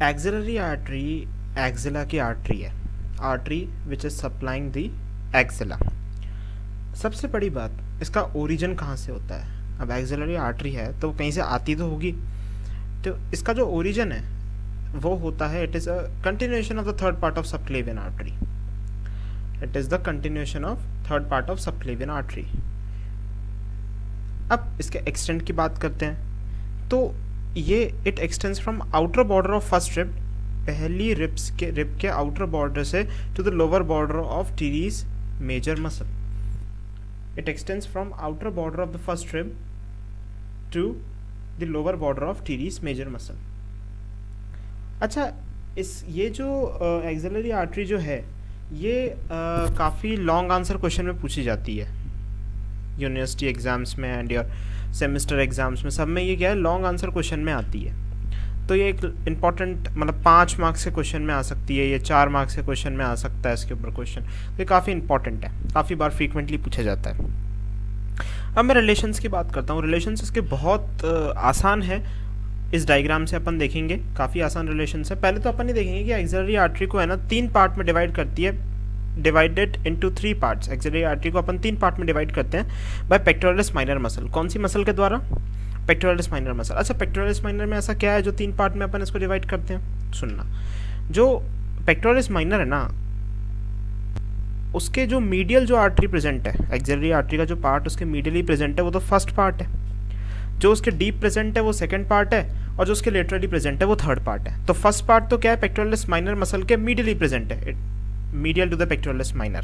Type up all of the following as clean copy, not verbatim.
Axillary artery axilla की artery है, artery which is supplying the axilla. सबसे बड़ी बात, इसका ओरिजिन कहाँ से होता है। अब एक्सिलरी आर्टरी है तो कहीं से आती तो होगी, तो इसका जो ओरिजिन है वो होता है, it is a continuation of the third part of subclavian artery. It is the continuation of third part of subclavian artery. अब इसके एक्सटेंट की बात करते हैं तो ये it extends from outer border of first rib, पहली रिब के आउटर बॉर्डर से to the lower border of teres major muscle. It extends from outer border of the first rib to the lower border of teres major muscle. अच्छा, ये जो axillary artery जो है ये काफ़ी लॉन्ग आंसर क्वेश्चन में पूछी जाती है यूनिवर्सिटी एग्जाम्स में एंड योर सेमेस्टर एग्जाम्स में, सब में ये क्या है, लॉन्ग आंसर क्वेश्चन में आती है। तो ये एक इम्पॉर्टेंट, मतलब 5 मार्क्स के क्वेश्चन में आ सकती है, ये 4 मार्क्स के क्वेश्चन में आ सकता है इसके ऊपर क्वेश्चन। तो ये काफ़ी इंपॉर्टेंट है, काफ़ी बार फ्रीक्वेंटली पूछा जाता है। अब मैं रिलेशंस की बात करता हूँ। रिलेशंस इसके बहुत आसान है, इस डायग्राम से अपन देखेंगे, काफ़ी आसान रिलेशंस है। पहले तो अपन ये देखेंगे कि एक्सिलरी आर्टरी को है ना 3 पार्ट में डिवाइड करती है, divided into 3 parts. Axillary artery को अपन 3 पार्ट में डिवाइड करते हैं बाय पेक्टोरलिस माइनर मसल। कौन सी मसल के द्वारा? Pectoralis minor muscle. अच्छा, पेक्टोरलिस माइनर में ऐसा क्या है जो 3 पार्ट में अपन इसको डिवाइड करते हैं? सुनना, जो पेक्टोरलिस माइनर है ना, उसके जो मीडियल जो आर्टरी प्रेजेंट है, एक्सिलरी आर्टरी का जो पार्ट उसके मीडियली प्रेजेंट है वो तो फर्स्ट पार्ट है, जो उसके डीप प्रेजेंट है वो सेकंड पार्ट है, और जो उसके लेटरली प्रेजेंट है वो थर्ड पार्ट है। तो फर्स्ट पार्ट तो क्या है, पेक्टोरलिस माइनर मसल के मीडियली प्रेजेंट है, medial to the pectoralis minor.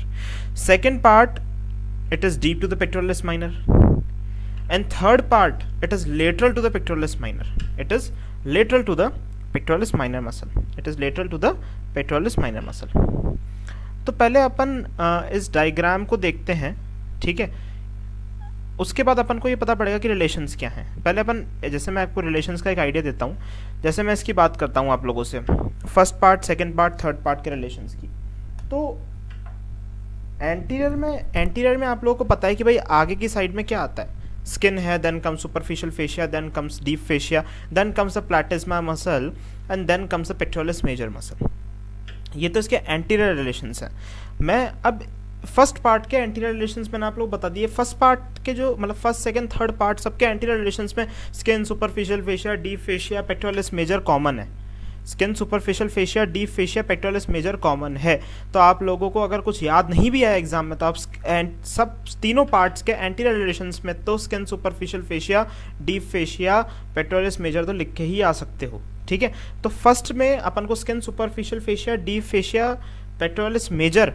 Second part, it is deep to the pectoralis minor, and third part, it is lateral to the pectoralis minor. It is lateral to the pectoralis minor muscle. It is lateral to the pectoralis minor muscle. तो पहले अपन इस diagram को देखते हैं, ठीक है। उसके बाद अपन को ये पता पड़ेगा कि रिलेशंस क्या हैं। पहले अपन, जैसे मैं आपको रिलेशंस का एक आइडिया देता हूँ, जैसे मैं इसकी बात करता हूँ आप लोगों से, first part, second part, third part के रिलेशंस की। तो एंटीरियर में आप लोगों को पता है कि भाई आगे की साइड में क्या आता है, स्किन है, then comes superficial fascia, then comes deep fascia, then comes the platysma muscle, and then comes the pectoralis major muscle. ये तो इसके एंटीरियर रिलेशंस हैं। मैं अब फर्स्ट पार्ट के एंटीरियर रिलेशंस मैंने आप लोग बता दिए। फर्स्ट पार्ट के जो, मतलब फर्स्ट सेकंड थर्ड पार्ट, सबके एंटीरियर रिलेशंस में skin, superficial fascia, deep fascia, pectoralis major common है। Skin, superficial fascia, deep fascia, pectoralis major common है। तो आप लोगों को अगर कुछ याद नहीं भी आया एग्जाम में, तो आप सब तीनों पार्ट्स के एंटीरियर रिलेशंस में तो skin, superficial fascia, deep fascia, pectoralis major तो लिख के ही आ सकते हो, ठीक है। तो फर्स्ट में अपन को skin, superficial fascia, deep fascia, pectoralis major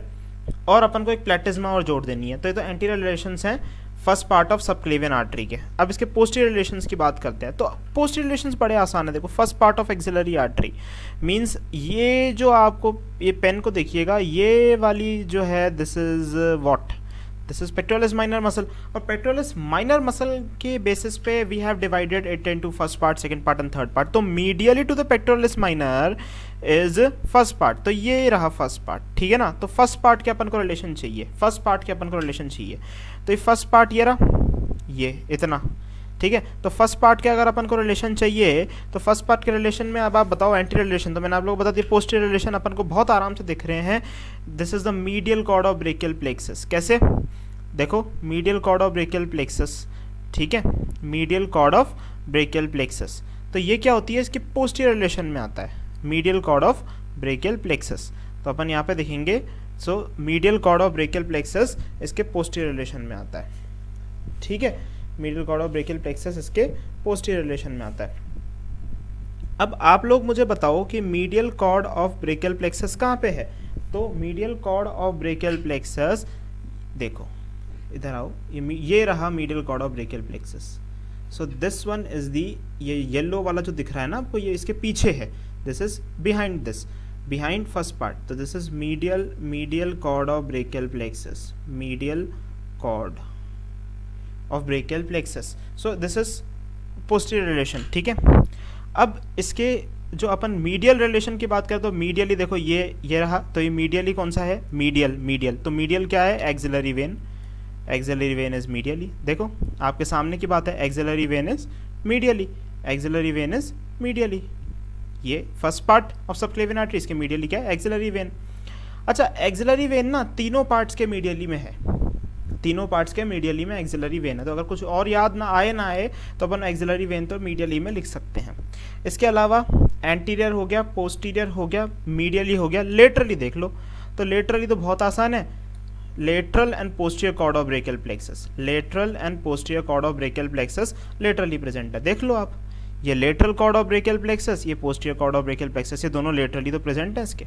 और अपन को एक प्लैटिस्मा और जोड़ देनी है। तो ये तो एंटीरियर रिलेशंस हैं first part of subclavian artery के। अब इसके पोस्टीरियर रिलेशंस की बात करते हैं। तो पोस्टीरियर रिलेशंस बड़े आसान है। देखो, first part of axillary artery means, ये जो आपको, ये पेन को देखिएगा, ये वाली जो है, this is what, this is pectoralis minor muscle. और पेक्टोरलिस माइनर मसल के बेसिस पे we have divided it into first part, second part and third part. तो medially to the pectoralis minor is first part. तो ये रहा first part, ठीक है ना। तो फर्स्ट पार्ट के अपन को रिलेशन चाहिए, फर्स्ट पार्ट के अपन को रिलेशन चाहिए। तो ये फर्स्ट पार्ट ये रहा, ये इतना, ठीक है। तो फर्स्ट पार्ट के अगर अपन को रिलेशन चाहिए, तो फर्स्ट पार्ट के रिलेशन में अब आप बताओ एंटीरियर रिलेशन। तो मैंने आप लोगों को बता दिया, पोस्टीरियर रिलेशन अपन को बहुत आराम से दिख रहे हैं। This is the medial cord of brachial plexus. कैसे? देखो, medial cord of brachial plexus, ठीक है, medial cord of brachial plexus. तो ये क्या होती है, इसके पोस्टीरियर रिलेशन में आता है, medial cord of brachial plexus. तो अपन यहाँ पे देखेंगे, so medial cord of brachial plexus इसके पोस्टीरियर रिलेशन में आता है, ठीक है। Medial cord of brachial plexus इसके पोस्टीरियर रिलेशन में आता है। अब आप लोग मुझे बताओ कि medial cord of brachial plexus कहाँ पे है। तो medial cord of brachial plexus, देखो इधर आओ, ये रहा medial cord of brachial plexus. So this one is the, ये येलो वाला जो दिख रहा है ना आपको, ये इसके पीछे है, this is behind this, behind first part. तो this is medial cord of brachial plexus, medial cord of brachial plexus. So this is posterior relation, ठीक है। अब इसके जो अपन मीडियल रिलेशन की बात करें तो मीडियली देखो, ये रहा। तो ये मीडियली कौन सा है, मीडियल। तो मीडियल क्या है, axillary vein. Axillary vein is medially. देखो आपके सामने की बात है, axillary vein is medially, axillary vein is medially, ये first part of subclavian artery, इसके मीडियली क्या है, एक्सिलरी वेन। अच्छा, एक्सिलरी वेन ना तीनों पार्ट्स के मीडियली में है, तीनों पार्ट्स के मीडियली में एक्सिलरी वेन है। तो अगर कुछ और याद ना आए तो अपन एक्सिलरी वेन तो मीडियली में लिख सकते हैं। इसके अलावा एंटीरियर हो गया, पोस्टीरियर हो गया, मीडियली हो गया, लेटरली देख लो। तो लेटरली तो बहुत आसान है, lateral and posterior cord of brachial plexus, lateral and posterior cord of brachial plexus laterally present है। देख लो आप, ये lateral cord of brachial plexus, ये posterior cord of brachial plexus, ये दोनों लेटरली तो प्रेजेंट है, इसके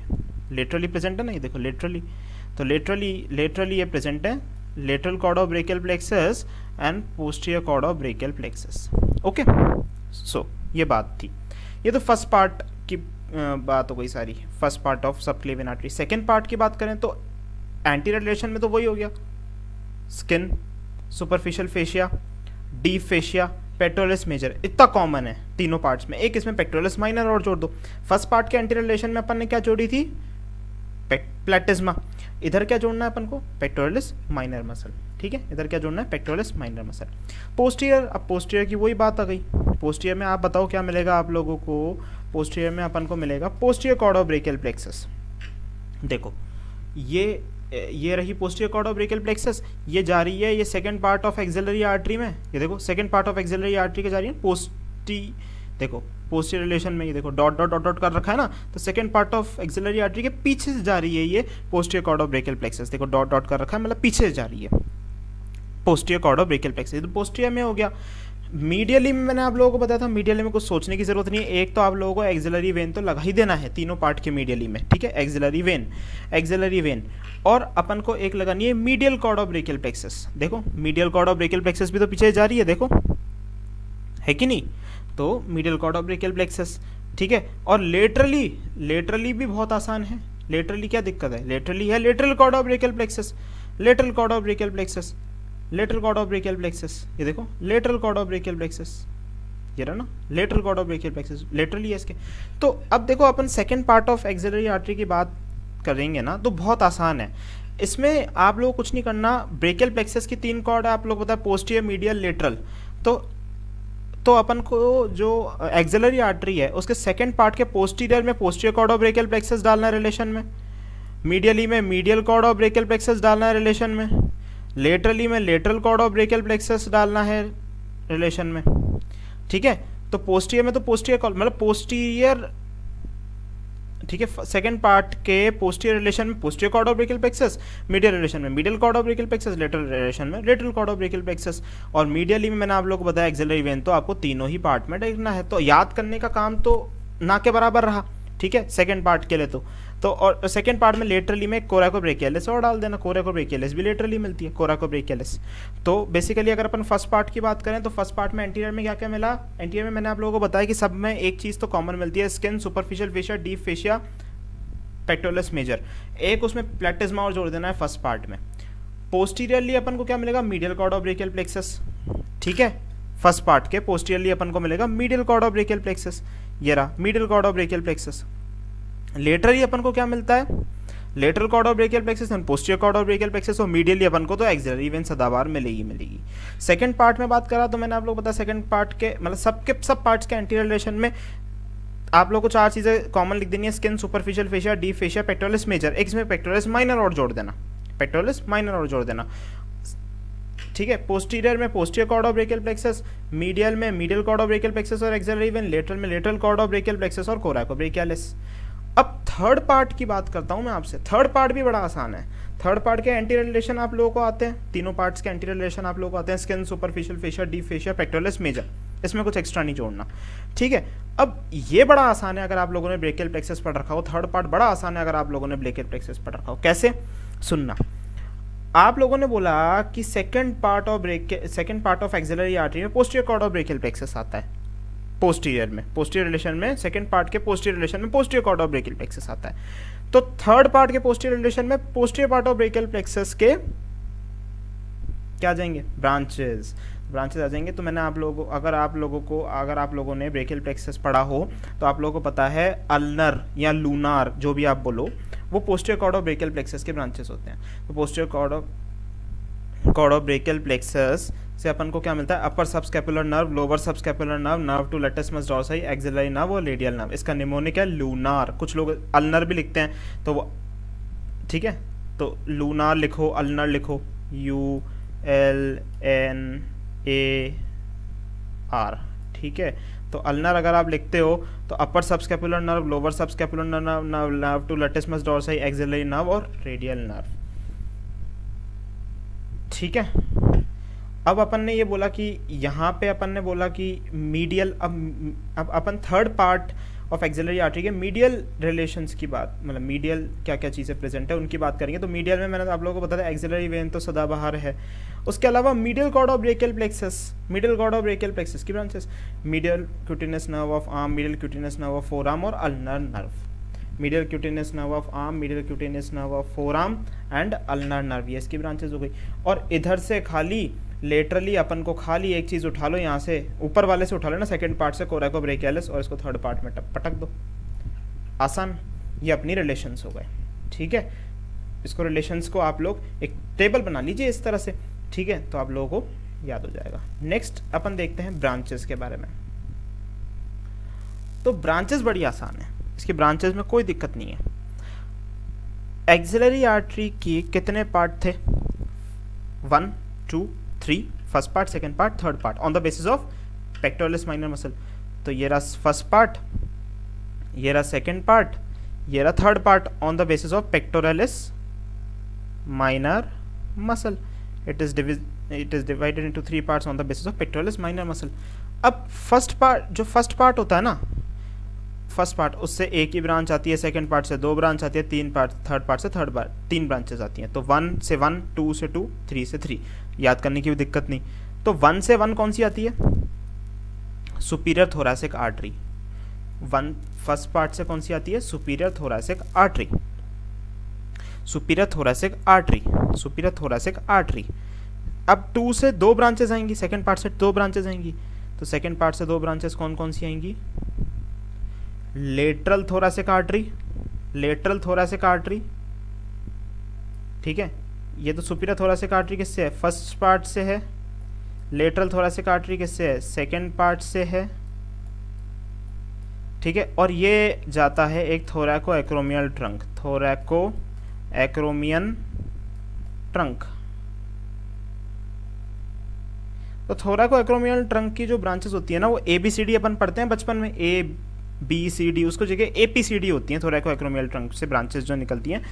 लेटरली प्रेजेंट है ना, ये देखो लेटरली। तो लेटरली ये प्रेजेंट है, lateral cord of brachial plexus and posterior cord of brachial plexus. Okay, so ये बात थी। ये तो फर्स्ट पार्ट की बात हो गई सारी, first part of subclavian artery. Second part की बात करें तो एंटीरियर रिलेशन में तो वही हो गया, skin, superficial fascia, deep fascia, pectoralis major, इतना कॉमन है तीनों पार्ट्स में। एक इसमें पेक्टोरलिस माइनर और जोड़ दो। फर्स्ट पार्ट के एंटीरियर रिलेशन में अपन ने क्या जोड़ी थी, प्लेटिज्मा। इधर क्या जोड़ना है अपन को, पेक्टोरलिस माइनर मसल। ठीक है, इधर क्या जोड़ना है, पेक्टोरलिस माइनर मसल। पोस्टीरियर, अब पोस्टीरियर की वही बात आ गई। पोस्टीरियर में आप बताओ क्या मिलेगा आप लोगों को, पोस्टीरियर में अपन को मिलेगा posterior cord of brachial plexus. देखो ये रही posterior cord of brachial plexus, ये जा रही है ये second part of axillary artery में। ये देखो second part of axillary artery के जा रही है देखो पोस्टीरियर रिलेशन में, ये देखो डॉट डॉट डॉट डॉट कर रखा है ना, तो second part of axillary artery के पीछे से जा रही है ये posterior cord of brachial plexus. देखो डॉट डॉट कर रखा है, मतलब पीछे से जा रही है posterior cord of brachial plexus. तो पोस्टीरियर में हो गया। मीडियली में मैंने आप लोगों को बताया था, मीडियली में कुछ सोचने की जरूरत नहीं है। एक तो आप लोगों को एक्सिलरी वेन तो लगा ही देना है तीनों पार्ट के मीडियली में। ठीक है, एक्सिलरी वेन और अपन को एक लगानी है medial cord of brachial plexus. देखो medial cord of brachial plexus भी तो पीछे जा रही है, देखो है कि नहीं। तो medial cord of brachial plexus, ठीक है। और लेटरली भी बहुत आसान है। लेटरली क्या दिक्कत है, लेटरली है lateral cord of brachial plexus, lateral cord of brachial plexus, lateral cord of brachial plexus. ये देखो lateral cord of brachial plexus, ये रहा ना lateral cord of brachial plexus, laterally है इसके। तो अब देखो अपन second part of axillary artery की बात करेंगे ना, तो बहुत आसान है। इसमें आप लोग कुछ नहीं करना, ब्रेकियल प्लेक्सस की 3 कॉर्ड है, आप लोग पता है पोस्टीरियर, मीडियल, लेटरल। तो अपन को जो एक्सिलरी आर्टरी है उसके सेकंड पार्ट के पोस्टीरियर में posterior cord of brachial plexus डालना है रिलेशन में, मीडियली में medial cord of brachial plexus डालना है रिलेशन में, लेटरली में lateral cord of brachial plexus डालना है रिलेशन में। ठीक है, तो पोस्टीरियर में तो पोस्टीरियर मतलब पोस्टीरियर, ठीक है, सेकंड पार्ट के पोस्टीरियर रिलेशन में posterior cord of brachial plexus, medial relation में medial cord of brachial plexus, lateral relation में lateral cord of brachial plexus. और मीडियली में मैंने आप लोगों को बताया एक्सिलरी वेन, तो आपको तीनों ही पार्ट में देखना है। तो याद करने का काम तो ना के बराबर रहा। ठीक है, सेकंड पार्ट के लिए तो और सेकंड पार्ट में लेटरली में कोराकोब्रेकियलिस और डाल देना, कोराकोब्रेकियलिस भी लेटरली मिलती है, कोराकोब्रेकियलिस। तो बेसिकली अगर अपन फर्स्ट पार्ट की बात करें तो फर्स्ट पार्ट में एंटीरियर में क्या क्या मिला, एंटीरियर में मैंने आप लोगों को बताया कि सब में एक चीज़ तो कॉमन मिलती है, skin, superficial fascia, deep fascia, pectoralis major. एक उसमें प्लेटिज्मा और जोड़ देना है फर्स्ट पार्ट में। पोस्टीरियरली अपन को क्या मिलेगा, medial cord of brachial plexus. ठीक है, फर्स्ट पार्ट के पोस्टीरियरली अपन को मिलेगा medial cord of brachial plexus, ये रहा medial cord of brachial plexus. Laterally अपन को क्या मिलता है, lateral cord of brachial plexus and posterior cord of brachial plexus. और मीडियली अपन को तो एक्सिलरी वेन सदाबहार मिलेगी। सेकंड पार्ट में बात करा तो मैंने आप लोग बताया सेकंड पार्ट के मतलब सब पार्ट्स के एंटीरियर रिलेशन में आप लोग को 4 चीजें कॉमन लिख देनी है, skin, superficial fascia, deep fascia, pectoralis major. एक इसमें पेक्टोरलिस माइनर और जोड़ देना, पेक्टोरलिस माइनर और जोड़ देना। ठीक है, पोस्टीरियर में posterior cord of brachial plexus, medial में medial cord of brachial plexus और एक्सिलरी वेन, लेटरल में lateral cord of brachial plexus और कोराकोब्रेकियलिस। अब थर्ड पार्ट की बात करता हूं मैं आपसे। थर्ड पार्ट भी बड़ा आसान है। थर्ड पार्ट के एंटीरियर रिलेशन आप लोगों को आते हैं, तीनों पार्ट्स के एंटीरियर रिलेशन आप लोगों को आते हैं, skin, superficial fascia, deep fascia, pectoralis major. इसमें कुछ एक्स्ट्रा नहीं जोड़ना। ठीक है, अब ये बड़ा आसान है अगर आप लोगों ने ब्रेकियल प्लेक्सस पढ़ रखा हो। थर्ड पार्ट बड़ा आसान है अगर आप लोगों ने ब्रेकियल प्लेक्सस पढ़ रखा हो। कैसे, सुनना। आप लोगों ने बोला कि second part of axillary artery में posterior cord of brachial plexus आता है, पोस्टीरियर में, पोस्टीरियर रिलेशन में, सेकंड पार्ट के पोस्टीरियर रिलेशन में posterior cord of brachial plexus आता है। तो थर्ड पार्ट के पोस्टीरियर रिलेशन में posterior part of brachial plexus के क्या आ जाएंगे, ब्रांचेस आ जाएंगे। तो मैंने आप लोगों अगर आप लोगों ने ब्रेकियल प्लेक्सस पढ़ा हो तो आप लोगों को पता है अल्नर या लूनार जो भी आप बोलो, वो posterior cord of brachial plexus के ब्रांचेस होते हैं। तो posterior cord of brachial plexus से अपन को क्या मिलता है, upper subscapular nerve, lower subscapular nerve, nerve to latissimus dorsi, axillary nerve और रेडियल नर्व। इसका निमोनिक है लूनार, कुछ लोग अल्नर भी लिखते हैं तो वो ठीक है, तो लूनार लिखो, अल्नर लिखो, ULNAR, ठीक है। तो अल्नर अगर आप लिखते हो तो upper subscapular nerve, lower subscapular nerve, nerve to latissimus dorsi, axillary nerve और रेडियल नर्व, ठीक है। अब अपन ने ये बोला कि यहाँ पे अपन ने बोला कि मीडियल, अब अपन third part of axillary artery के मीडियल रिलेशंस की बात, मतलब मीडियल क्या क्या चीज़ें प्रेजेंट है उनकी बात करेंगे। तो मीडियल में मैंने आप लोगों को बताया एक्सिलरी वेन तो सदाबहार है, उसके अलावा medial cord of brachial plexus, medial cord of brachial plexus की branches, medial cutaneous nerve of arm, medial cutaneous nerve of forearm और ulnar nerve, medial cutaneous nerve of arm, medial cutaneous nerve of forearm and ulnar nerve, ये इसकी branches हो गई। और इधर से खाली लेटरली अपन को खाली एक चीज़ उठा लो, यहाँ से ऊपर वाले से उठा लो ना, सेकंड पार्ट से कोरेको ब्रेकियालिस, और इसको थर्ड पार्ट में पटक दो, आसान। ये अपनी रिलेशंस हो गए, ठीक है। इसको रिलेशंस को आप लोग एक टेबल बना लीजिए इस तरह से, ठीक है, तो आप लोगों को याद हो जाएगा। नेक्स्ट अपन देखते हैं ब्रांचेस के बारे में। तो ब्रांचेस बड़ी आसान है, इसकी ब्रांचेस में कोई दिक्कत नहीं है। एक्सिलरी आर्टरी की कितने पार्ट थे, 1 2 3, first part, second part, third part, on the basis of pectoralis minor muscle. तो ये रहा फर्स्ट पार्ट, ये रहा सेकेंड पार्ट, ये रहा third part on the basis of pectoralis minor muscle. It is divided into 3 parts on the basis of pectoralis minor muscle. अब first part, जो first part होता है ना, फर्स्ट पार्ट उससे एक ही ब्रांच आती है, सेकंड पार्ट से 2 ब्रांच आती है, तीन पार्ट, थर्ड पार्ट से 3 ब्रांचेस आती हैं। तो 1 से 1, 2 से 2, 3 से 3, याद करने की भी दिक्कत नहीं। तो 1 से 1 कौन सी आती है, superior thoracic artery. 1 first part से कौन सी आती है, superior thoracic artery, superior thoracic artery, superior thoracic artery. अब 2 से 2 ब्रांचेस आएंगी, सेकंड पार्ट से 2 ब्रांचेस आएंगी। तो सेकंड पार्ट से 2 ब्रांचेस कौन कौन सी आएंगी, lateral thoracic artery, lateral thoracic artery, ठीक है। ये तो सुपीरियर थोरैसिक आर्टरी किससे है, फर्स्ट पार्ट से है। लेटरल थोरैसिक आर्टरी किससे है, सेकंड पार्ट से है, ठीक है। और ये जाता है एक थोरैको एक्रोमियल ट्रंक, थोरैको एक्रोमियन ट्रंक। तो थोरैको एक्रोमियल ट्रंक की जो ब्रांचेस होती है ना, वो ABCD अपन पढ़ते हैं बचपन में, ABCD, उसको जगह APCD होती है। थोरैको एक्रोमियल ट्रंक से ब्रांचेस जो निकलती हैं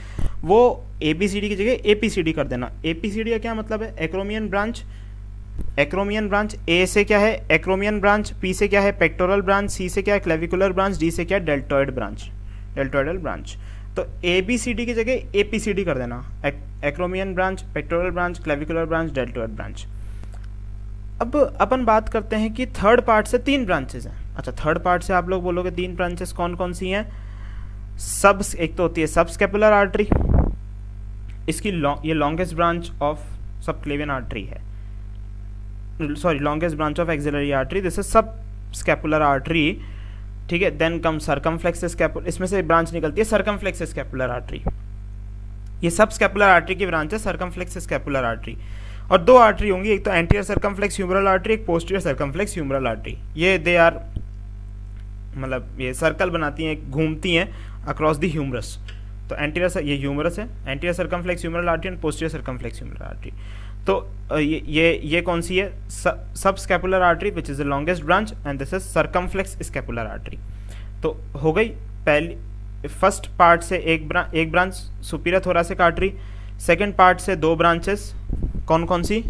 वो ABCD की जगह APCD कर देना। APCD का क्या मतलब है, acromion branch, acromion branch. A से क्या है, एक्रोमियन ब्रांच, P से क्या है, पेक्टोरल ब्रांच, C से क्या है, क्लेविकुलर ब्रांच, D से क्या है, डेल्टॉइड ब्रांच, डेल्टॉइडल ब्रांच। तो ABCD की जगह APCD कर देना, acromion branch, pectoral branch, clavicular branch, deltoid branch. अब अपन बात करते हैं कि थर्ड पार्ट से 3 ब्रांचेस हैं। अच्छा, थर्ड पार्ट से आप लोग बोलोगे 3 ब्रांचेस कौन कौन सी हैं, एक तो होती है सबस्कैपुलर आर्टरी, इसकी ये longest branch of subclavian artery है, sorry longest branch of axillary artery, this is subscapular artery, ठीक है। देन कम सर्कमफ्लेक्स स्कैपुलर, इसमें से ब्रांच निकलती है सर्कमफ्लेक्स स्कैपुलर आर्टरी, ये सबस्कैपुलर आर्टरी की ब्रांच है सर्कमफ्लेक्स स्कैपुलर आर्टरी। और 2 आर्टरी होंगी, एक तो एंटीरियर सर्कमफ्लेक्स ह्यूमरल आर्टरी, एक पोस्टीरियर सर्कमफ्लेक्स ह्यूमरल आर्टरी। ये दे आर, मतलब ये सर्कल बनाती हैं, घूमती हैं अक्रॉस द ह्यूमरस। तो एंटीरियर, ये ह्यूमरस है, anterior circumflex humeral artery and posterior circumflex humeral artery. तो ये कौन सी है, subscapular artery which is the longest branch and this is circumflex scapular artery. तो हो गई पहली, फर्स्ट पार्ट से एक branch superior thoracic artery, second part से 2 ब्रांचेस, कौन कौन सी,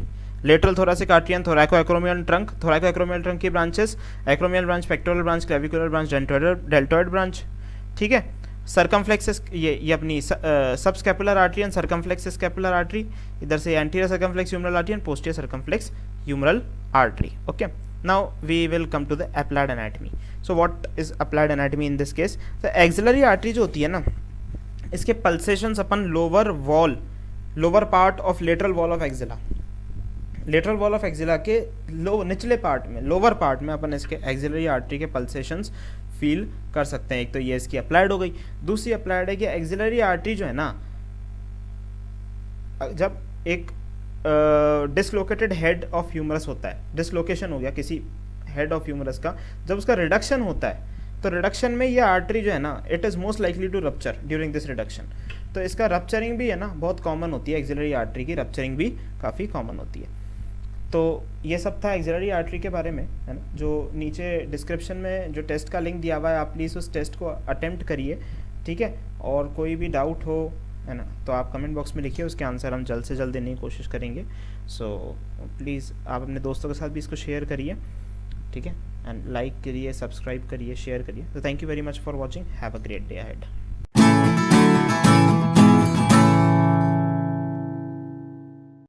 lateral thoracic artery and thoracoacromial trunk. Thoracoacromial trunk की branches, acromial branch, pectoral branch, clavicular branch, deltoid branch, ठीक है। सर्कमफ्लेक्स, ये अपनी subscapular artery and circumflex scapular artery, इधर से anterior circumflex humeral artery and posterior circumflex humeral artery, okay. Now we will come to the applied anatomy. So what is applied anatomy in this case, तो axillary artery जो होती है ना, इसके pulsations अपन lower part of lateral wall of axilla, lateral wall of axilla के निचले part में, लोअर पार्ट में अपन इसके एक्सिलरी आर्टरी के पल्सेशंस फील कर सकते हैं। एक तो ये इसकी अप्लाइड हो गई, दूसरी अप्लाइड है कि एक्सिलरी आर्टरी जो है ना, जब एक डिसलोकेटेड हेड ऑफ ह्यूमरस होता है, डिसलोकेशन हो गया किसी हेड ऑफ ह्यूमरस का, जब उसका रिडक्शन होता है तो रिडक्शन में ये आर्टरी जो है ना, it is most likely to rupture during this reduction. तो इसका रप्चरिंग भी है ना बहुत कॉमन होती है, एक्सिलरी आर्टरी की रप्चरिंग भी काफ़ी कॉमन होती है। तो ये सब था एक्सिलरी आर्टरी के बारे में, है ना। जो नीचे डिस्क्रिप्शन में जो टेस्ट का लिंक दिया हुआ है, आप प्लीज़ उस टेस्ट को अटेम्प्ट करिए, ठीक है। और कोई भी डाउट हो, है ना, तो आप कमेंट बॉक्स में लिखिए, उसके आंसर हम जल्द से जल्द देने की कोशिश करेंगे। सो प्लीज़ आप अपने दोस्तों के साथ भी इसको शेयर करिए, ठीक है, एंड लाइक करिए, सब्सक्राइब करिए, शेयर करिए। तो thank you very much for watching, have a great day ahead.